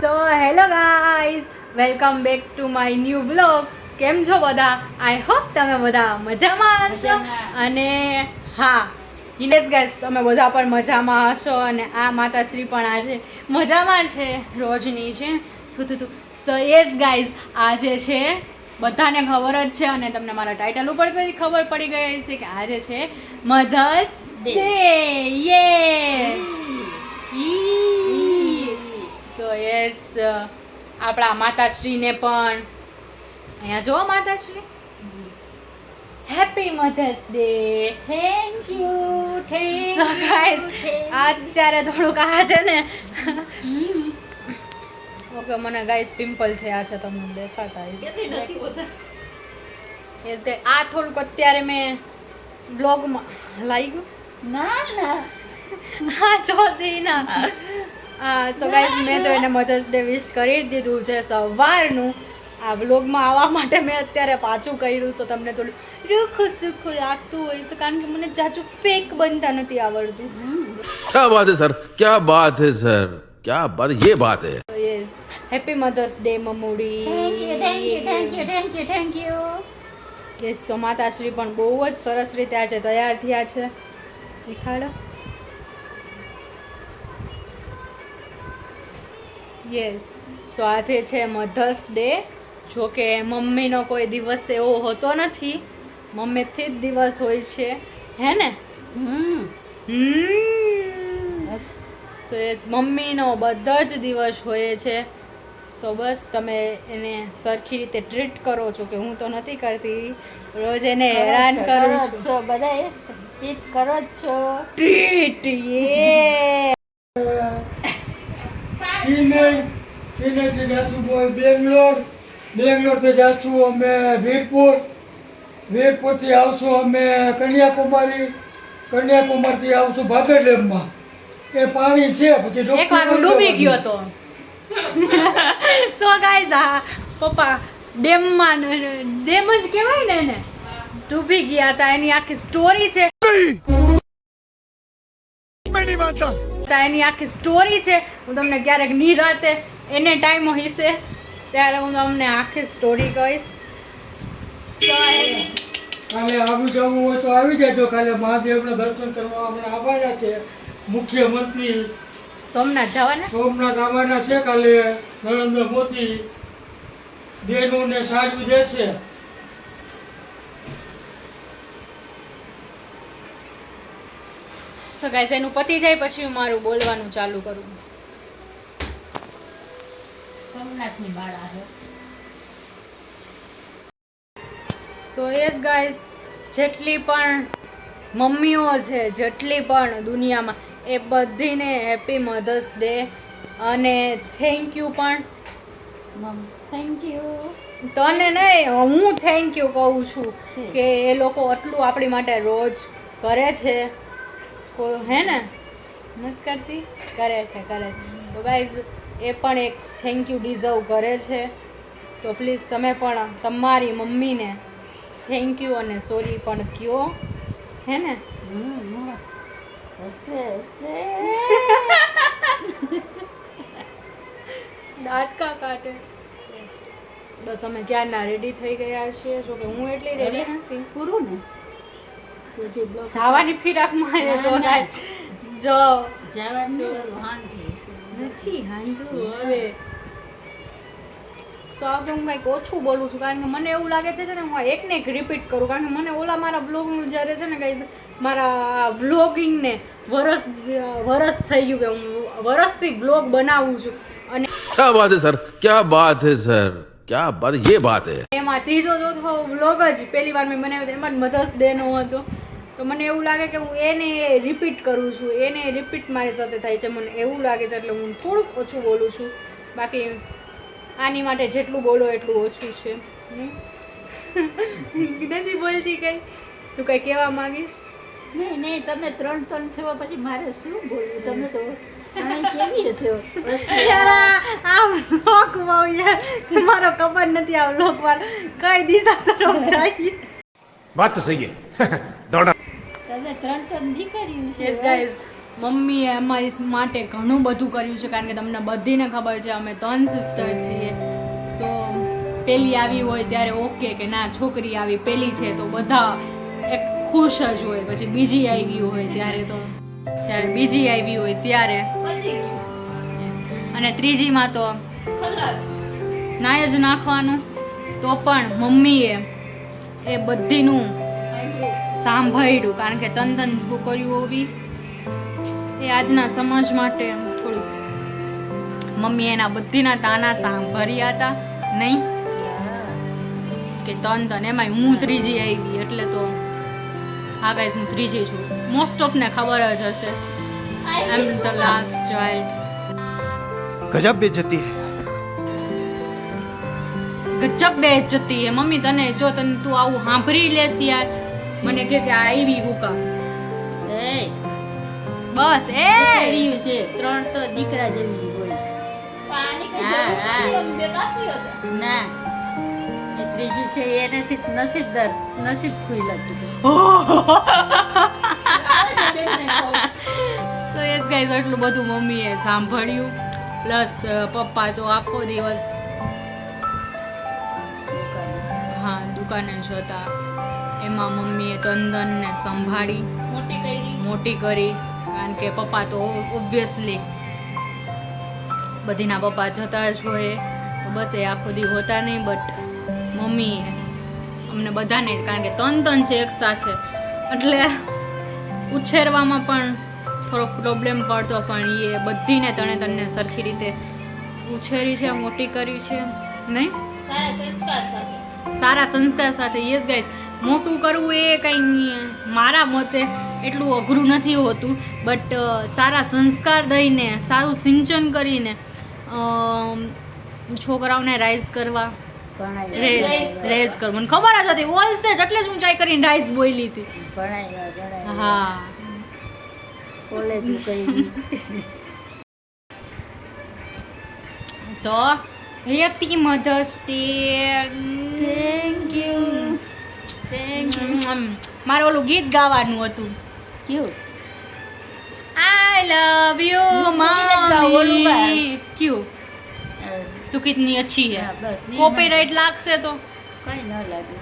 So hello guys, welcome back to my new blog. કેમ છો બધા? આઈ હોપ તમે બધા મજામાં હશો. અને હા યસ ગાઈઝ, તમે બધા પણ મજામાં હશો. અને આ માતાશ્રી પણ આજે મજામાં છે, રોજની છે. સો યસ ગાઈઝ, આજે છે બધાને ખબર જ છે અને તમને મારા ટાઇટલ ઉપરથી ખબર પડી ગઈ છે કે આજે છે મધર્સ ડે. સો યસ, આપણા માતાશ્રીને પણ અહીંયા જો માતાશ્રી, happy mother's day. Thank you. So guys, અત્યારે થોડુંક આ છે ને ઓકે, મને ગાઈઝ પિમ્પલ થયા છે, તમને દેખાતા હશે. યસ ગાઈઝ, આ થોડુંક અત્યારે મેં બ્લોગમાં લાગ્યું. ના હા જોતી ના. સો ગાઈઝ, મેં તો એને મધર્સ ડે વિશ કરી દીધું છે સવારનું. આ વ્લોગમાં આવવા માટે મેં અત્યારે પાછું કર્યું, તો તમને થોડું રૂખું સૂખું લાગતું હોય છે, કારણ કે મને જાજુ ફેક બનતા નથી આવડતું. क्या बात है सर, क्या बात है सર, क्या बात, ये बात है. યસ, હેપી મધર્સ ડે મમુડી. Thank you. યસ, તો માતાશ્રી પણ બહુ જ સરસ રીતે આજે તૈયાર થયા છે. દેખાડો. યસ, સો આજે છે મધર્સ ડે. જો કે મમ્મીનો કોઈ દિવસ એવો હોતો નથી, મમ્મીથી જ દિવસ હોય છે, હે ને? સો યસ, મમ્મીનો બધા જ દિવસ હોય છે. સો બસ તમે એને સરખી રીતે ટ્રીટ કરો છો, કે હું તો નથી કરતી, રોજ એને હેરાન કરું છું. છો બધા ટ્રીટ કરો જ છો. ટ્રીટ યે. चेन्नई से जासू बेंगलोर, बेंगलोर से जासू અમે વીરપુર, વીરપુર થી આવશું અમે કન્યાકુમારી, કન્યાકુમારી થી આવશું ભાદર ડેમમાં. એ પાણી છે, પછી એકવાર હું ડૂબી ગયો તો. સો ગાઈઝ, આ પપ્પા ડેમમાં, ડેમ જ કહેવાય ને એને, ડૂબી ગયા હતા. એની આખી સ્ટોરી છે. એની આખી સ્ટોરી છે. હું તમને ક્યારેક નિરાતે એને ટાઈમ હશે ત્યારે હું તમને આખી સ્ટોરી કહીશ. કાલે આવી જવું હોય તો આવી જજો. કાલે મહાદેવના દર્શન કરવા આપણે આવવાના છે. મુખ્યમંત્રી સોમનાથ જવાના. સોમનાથ આવવાના છે કાલે. નરેન્દ્ર મોદી બહેનોને સારું દેશે. સો ગાઈઝ, એનું પતી જાય પછી હું મારું બોલવાનું ચાલુ કરું. સોમનાથની બાળા છે. સો યસ ગાઈઝ, જેટલી પણ મમ્મીઓ છે, જેટલી પણ દુનિયામાં, એ બધીને હેપી મધર્સ ડે. અને થેન્ક યુ પણ. Thank you. તને નહીં, હું થેન્ક યુ કહું છું કે એ લોકો આટલું આપણી માટે રોજ કરે છે. હે ને? નથી કરતી? કરે છે. તો ગાઈઝ, એ પણ એક થેન્ક યુ ડિઝર્વ કરે છે. સો પ્લીઝ તમે પણ તમારી મમ્મીને થેન્ક યુ અને સોરી પણ કહો, હે ને? હશે દાંતકા કાઢે. બસ અમે ક્યારના રેડી થઈ ગયા છીએ. જો કે હું એટલી રેડી નથી. પૂરું ને તુજી બ્લોગ જવાની ફિરાકમાં એ જો ગાઈઝ, જો જવાનું હાંડું છે. નથી હાંધું હવે. સો હવે હું કંઈક ઓછું બોલું છું, કારણ કે મને એવું લાગે છે ને હું એકને એક રિપીટ કરું, કારણ કે મને ઓલા મારા બ્લોગનું જ્યારે છે ને કંઈ મારા વ્લોગિંગને વરસ થઈ ગયું, કે હું વરસથી બ્લોગ બનાવું છું. અને क्या बात है सर, क्या बात है सर, क्या बात, ये बात है. એમાં ત્રીજો ચોથો વ્લોગ જ પહેલી વાર મેં બનાવ્યો, એમાં જ મધર્સ ડેનો હતો. તો મને એવું લાગે કે હું એને રિપીટ કરું છું, એને રિપીટ મારી સાથે થાય છે, મને એવું લાગે છે, એટલે હું થોડુંક ઓછું બોલું છું. બાકી આની માટે જેટલું બોલો એટલું ઓછું છે. નથી બોલતી કંઈ? તું કંઈ કહેવા માંગીશ? નહીં તમે ત્રણ છો, પછી મારે શું બોલવું? તમે તો કેવી છો? યાર, આ વ્લોગ બહુ યાર, મારો ખબર નથી આ વ્લોગ વાર કઈ દિશા તરફ જાય. बात तो सही है. दौड़ा તમે ત્રણ નહીં કર્યું છે. યસ ગાઈઝ, મમ્મીએ અમારી માટે ઘણું બધું કર્યું છે, કારણ કે તમને બધીને ખબર છે અમે 3 સિસ્ટર છીએ. સો પેલી આવી હોય ત્યારે ઓકે કે ના છોકરી આવી પેલી છે તો બધા એક ખુશ જ હોય. પછી બીજી આવી હોય ત્યારે તો જ્યારે બીજી આવી હોય ત્યારે અને ત્રીજીમાં તો નાય જ નાખવાનું. તો પણ મમ્મીએ એ બધીનું સાંભળ્યું, કારણ કે તન છોકરીઓ હોવી એ આજના સમાજ માટે થોડું. મમ્મી એના બધીના તાના સાંભળ્યા હતા નહીં કે તન એમાંય હું ત્રીજી આવી એટલે તો હા ગાઈસ હું ત્રીજી છું. મોસ્ટ ઓફ ને ખબર જ હશે. આઈ એમ ધ લાસ્ટ ચાઇલ્ડ. गजब बेइज्जती है. ગજબ બેઇજ્જતી હે મમ્મી. તને જો તું આવું સાંભળી લેસ યાર, મને કે આ આવી હુકા એ બસ એ કર્યું છે 3 તો દીકરા જેવી હોય. ના એ ત્રીજી છે એનાથી નસીબદાર નસીબ ખુલ્લા સો યસ ગાઈઝ એટલું બધું મમ્મીએ સાંભળ્યું. પ્લસ પપ્પા તો આખો દિવસ હા દુકાને જતા. એમાં મમ્મીએ તંદનને સંભાળી મોટી કરી, કારણ કે પપ્પા તો ઓબ્વિયસલી બધીના પપ્પા જતા જ હોય તો બસ એ આખો દી હોતા નહીં. બટ મમ્મીએ અમને બધાને, કારણ કે તન છે એક સાથે એટલે ઉછેરવામાં પણ થોડોક પ્રોબ્લેમ પડતો, પણ એ બધીને તને સરખી રીતે ઉછેરી છે, મોટી કરી છે નહીં સારા સંસ્કાર સાથે. યસ ગાઈસ મોટું કરવું એ કંઈ મારા મતે એટલું અઘરું નથી હોતું, બટ સારા સંસ્કાર દઈને સારું સિંચન કરીને છોકરાઓને રાઈઝ કરવા રેઝ કરવા. મને ખબર જ હતી બોલશે જ એટલે જ ઊંચાઈ કરીને રાઈઝ બોલી હતી. ભણાવ્યા હા કોલેજ કરી. તો happy mother's day. Thank you. મારે ઓલું ગીત ગાવાનું હતું. ક્યું આઈ લવ યુ ઓલું ગા. મમ્મી. ક્યું તું કિતની અચ્છી હે. હા, બસ ઈ કોપીરાઇટ લાગશે તો કઈ ન લાગે.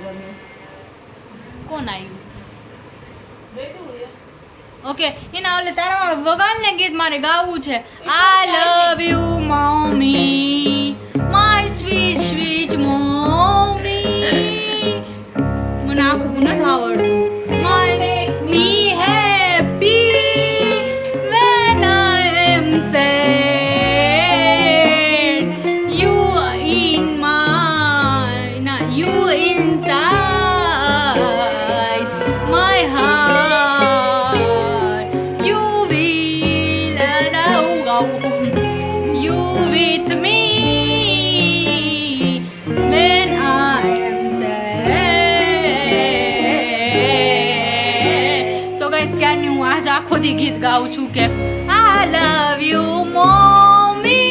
ગમે. કોણ આવ્યું? ઓકે એના ઓલે તારા વગાડને ગીત મારે ગાવું છે. I love you mummy my sweet sweet mummy. મને આખું નથી આવડતું. My make me happy when I am sad you in my ના you inside my heart. You will allow you with me when I am sad. So guys, can you આજ આખો દી ગીત ગાઉં છું કે I love you mommy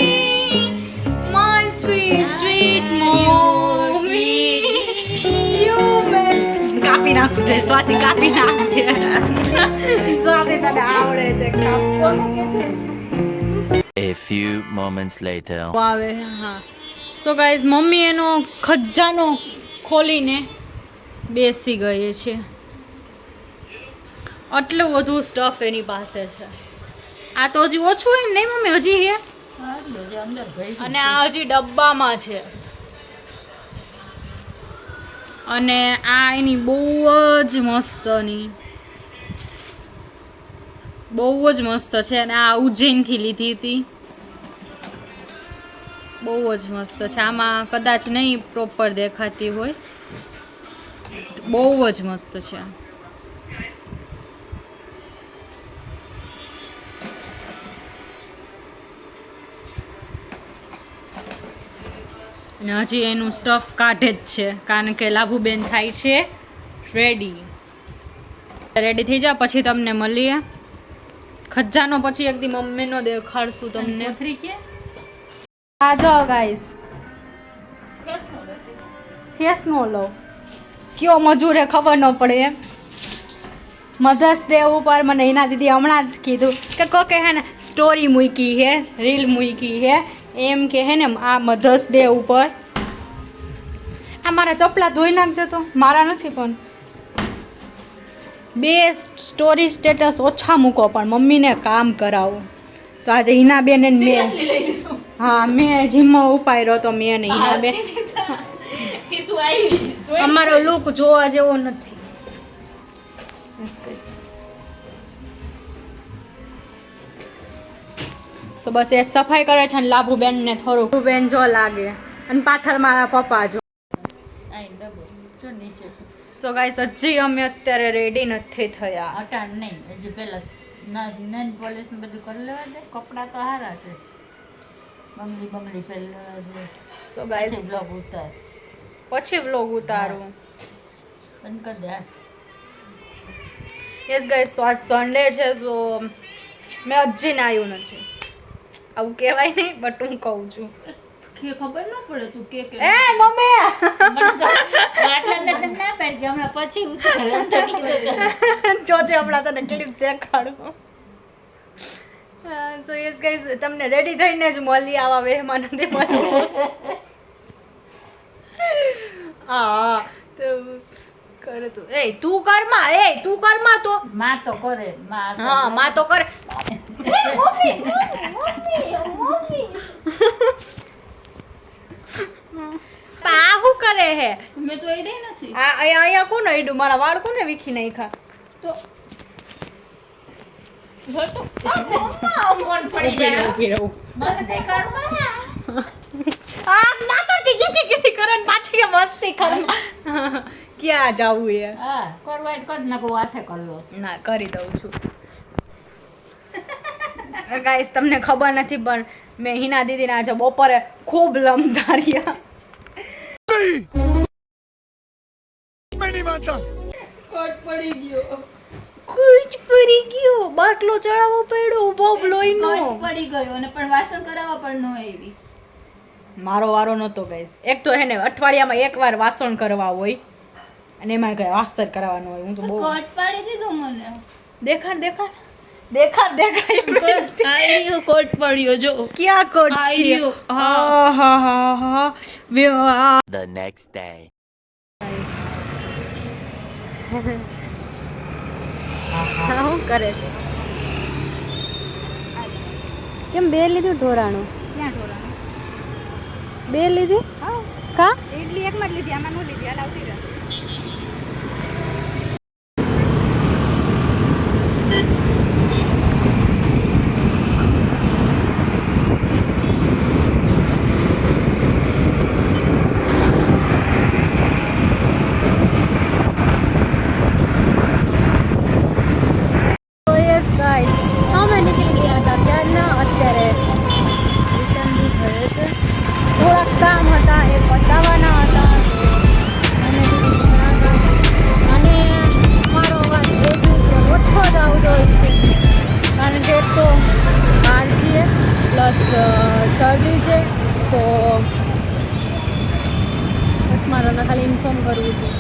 my sweet sweet mommy you make કાપી નાખું છે સ્વાતિ કાપી નાખજે સ્વાતિ તને આવડે છે કાપવાનું. A few moments later. આવે હા. સો ગાઈઝ મમ્મી એનો ખજાનો ખોલીને બેસી ગઈ છે. આટલું બધું સ્ટફ એની પાસે છે. આ તો હજી ઓછું એમ નહીં મમ્મી, હજી હે અંદર ગઈ. અને આ હજી ડબ્બામાં છે. અને આ એની બહુ જ મસ્તની બહુ જ મસ્ત છે. અને આ ઉજ્જૈનથી લીધી હતી. બહુ જ મસ્ત છે. આમાં કદાચ નહીં પ્રોપર દેખાતી હોય. બહુ જ મસ્ત છે. અને હજી એનું સ્ટફ કાઢે જ છે, કારણ કે લાભુબેન થાય છે રેડી થઈ જા પછી તમને મળીએ. ખજાનો પછી એક દી મમ્મીનો દેખાડશું તમને. પથરી કે આ જો ગાઈસ ફેસ નો લો કયો મજૂર હે ખબર ન પડે એમ. મધર્સ ડે ઉપર મને હિના દીદી હમણાં જ કીધું કે કોકે હે ને સ્ટોરી મૂકી હે, રીલ મૂકી હે, એમ કે હે ને આ મધર્સ ડે ઉપર આ મારા ચપલા ધોઈ નાખજો તો, મારા નથી પણ 2 સ્ટોરી સ્ટેટસ ઓછા મૂકો પણ મમ્મીને કામ કરાવો. તો આજે હિનાબેન ને મેં હા મેં જીમમાં ઉપાડ્યો તો મેં ને હિનાબેન. અમારો લુક જોવા જેવો નથી. તો બસ એ સફાઈ કરે છે ને લાભુબેન ને થોડું બેન જો લાગે અને પાછળ મારા પપ્પા જો. સો ગાઈસ હજી અમે અત્યારે રેડી નથી થયા. અટાણ નહીં, હજી પેલા નેન પોલિશ ને બધું કરી લેવા દે. કપડાં તો સારા છે, બંગડી પહેરી લેવા દે. સો ગાઈસ બ્લોગ ઉતાર, પછી વ્લોગ ઉતારું. બંધ કરી દે. યસ ગાઈસ તો આજ સન્ડે છે, સો મેં હજી નાયું નથી. આવું કહેવાય નહીં બટ હું કહું છું. ખબર ન પડે તું કે એ મમ્મી આટલા ને ના પાડ કે હમણાં પછી ઉતાર. જોજે હમણાં તને ક્લિપ દેખાડું. સો યસ ગાઈસ તમને રેડી થઈને જ મળી આવા મહેમાન નથી મળી. હા તો કરે તું તું કરમાં તો માં તો કરે, માં હા માં તો કરે. આ શું કરે હે? મેં તો એડે નથી આ અહીંયા કોને આઈડું? મારા વાળ કોને વીખી નાખ્યા? તો કોણ પડી જાય મસ્તી કરવા. આ ના તો કીધી કરે ને પાછી કે મસ્તી કરમાં. ક્યાં જાવું એ? હા કરવા જ કર નાખો, હાથે કરલો. ના કરી દઉં છું. ગાઈસ તમને ખબર નથી પણ મેં હિના દીદીને આજે બપોરે ખૂબ લમધાર્યા. કોટ પડી ગયો, બાટલો ચડાવવો પડ્યો, ઉભો લોહીનો પડી ગયો અને પણ વાસણ કરાવવા પણ ન આવી. મારો વારો નતો ગાઈસ. એક તો હે ને અઠવાડિયામાં એકવાર વાસણ કરવા હોય અને એમાં કઈ વાસણ કરવાનું હોય. હું તો બહુ કોટ પાડી દીધો મને. દેખાડ આઈડિયો કોટ પડ્યો જો. ક્યાં કોટ છે? આઈડિયો. હા The next day. શું કરે છે? કેમ બે લીધું ઢોરાણું? ક્યાં ઢોરાનું? બે લીધી કા? ઇડલી એકમાં જ લીધી, આમાં નો લીધી. હાલ આવતી રહે. તો યસ ગાઈસ અમે નીકળી ગયા હતા ત્યારના. અત્યારે રિટર્ન બી થયો છે. થોડાક કામ હતા એ પતાવવાના હતા અને અને મારો અવાજ ઓછો જ આવતો હોય છે કારણ કે એક તો બહાર છીએ પ્લસ શરદી છે. સો બસ મારે ખાલી ઇન્ફોર્મ કરવું હતું.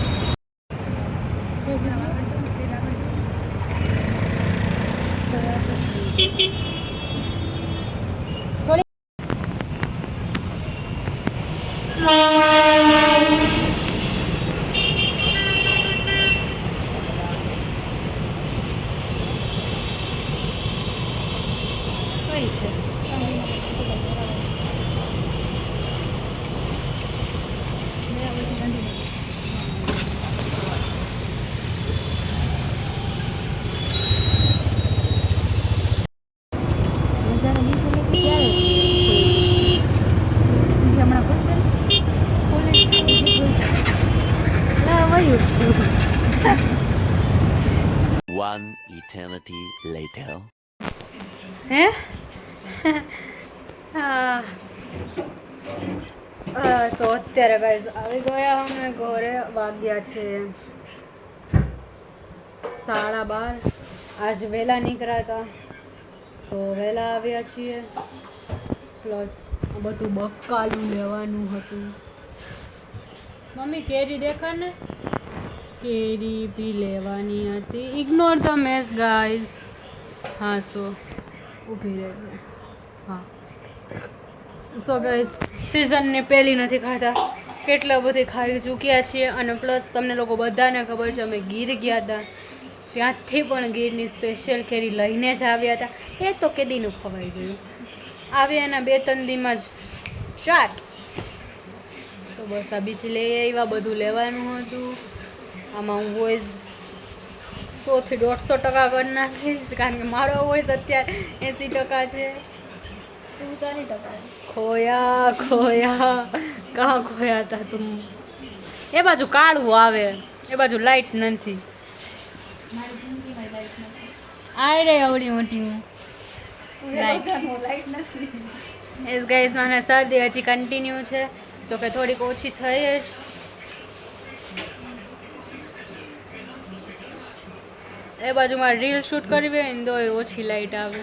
One eternity later. હે હા તો અત્યારે ગાઈઝ આવી ગયા અમે ઘરે. વાગ્યા છે 12:30. આજ વહેલા નીકળ્યા હતા તો વહેલા આવ્યા છીએ. પ્લસ બધું બકાલું લેવાનું હતું. મમ્મી કેરી દેખાડ ને. કેરી બી લેવાની હતી. Ignore the mess guys. હા સો ઊભી રહેજો. હા સો ગાઈઝ સિઝનને પહેલી નથી ખાતા, કેટલા બધી ખાઈ ચૂક્યા છીએ. અને પ્લસ તમને લોકો બધાને ખબર છે અમે ગીર ગયા હતા, ત્યાંથી પણ ગીરની સ્પેશિયલ કેરી લઈને જ આવ્યા હતા. એ તો કેદીનું ખવાઈ ગયું. આવ્યા એના 2-3 દીમાં જ શાક. તો બસ આ બીજી લઈ આવ્યા, બધું લેવાનું હતું. આમાં હું વોઇસ 100 થી 150% કરી નાખીશ, કારણ કે મારો વોઇસ અત્યારે 80% છે. ખોયા કાં ખોયા હતા તું? એ બાજુ કાળું આવે, એ બાજુ લાઈટ નથી. આય રે અવળી મોટી લાઈટ એસ ગાઈસ. મને શરદી હજી કન્ટિન્યુ છે, જોકે થોડીક ઓછી થઈ જ. એ બાજુ મારે રીલ શૂટ કરવી હોય ને તો ઓછી લાઈટ આવે.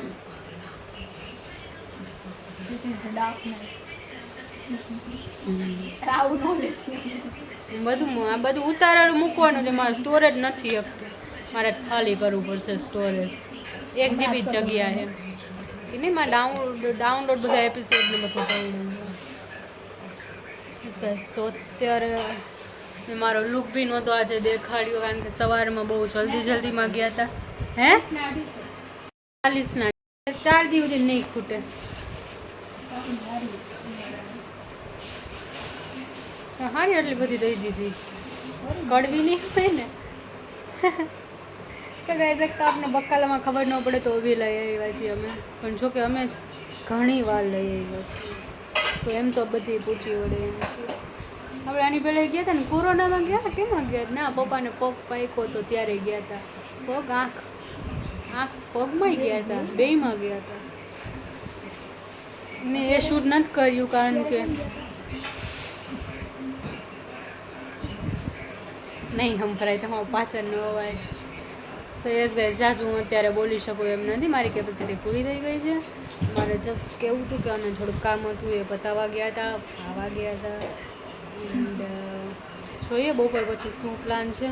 આ બધું ઉતારેલું મૂકવાનું છે, મારે સ્ટોરેજ નથી આપતું, મારે ખાલી કરવું પડશે સ્ટોરેજ. 1 GB જગ્યા છે કે નહીં, મારે ડાઉનલોડ બધા એપિસોડને બધું થયું. સો અત્યારે મેં મારો લુક બી નહોતો આજે દેખાડ્યો, કારણ કે સવારમાં બહુ જલ્દીમાં ગયા હતા. હે 40ના 4 દિવસ નહીં ખૂટે. હારી એટલી બધી દઈ દીધી, કડવી નહીં હોય ને. તો ગાઈઝ એક તો આપણે બકાલામાં ખબર ન પડે તો બી લઈ આવ્યા છીએ અમે, પણ જોકે અમે જ ઘણી વાર લઈ આવ્યા છીએ, તો એમ તો બધી પૂછી વળે એમ છે. આપણે આની પહેલાં ગયા હતા ને કોરોનામાં ગયા હતા, કેમાં ગયા હતા? ના, પપ્પાને પગ પાક્યો તો ત્યારે ગયા હતા. પગ આંખ પગમાં ગયા હતા, બેયમાં ગયા હતા. મેં એ શૂટ નથી કર્યું કારણ કે નહીં સંભળાય તમારો પાછળનો અવાજ. તો એ જ ગાઈસ, જાજુ હું અત્યારે બોલી શકું એમ નથી, મારી કેપેસિટી પૂરી થઈ ગઈ છે. મારે જસ્ટ કહેવું હતું કે અને થોડુંક કામ હતું એ પતાવવા ગયા હતા, ખાવા ગયા હતા. એન્ડ જોઈએ બપોર પછી શું પ્લાન છે,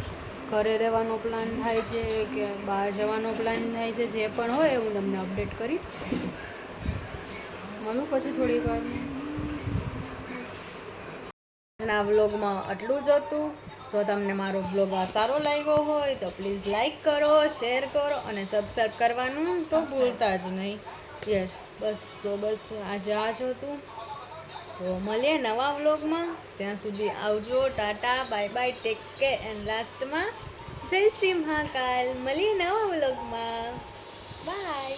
ઘરે રહેવાનો પ્લાન થાય છે કે બહાર જવાનો પ્લાન થાય છે. જે પણ હોય હું તમને અપડેટ કરીશ. મળું પછી થોડીક વાર. આ વ્લોગમાં આટલું જ હતું. જો તમને મારો બ્લોગ સારો લાગ્યો હોય તો પ્લીઝ લાઈક કરો, શેર કરો અને સબસ્ક્રાઈબ કરવાનું તો ભૂલતા જ નહીં. યસ બસ આજે આ જ હતું. તો મળીએ નવા વ્લોગમાં, ત્યાં સુધી આવજો, Tata bye bye, take care. And લાસ્ટમાં જય શ્રી મહાકાલ. મળીએ નવા વ્લોગમાં, બાય.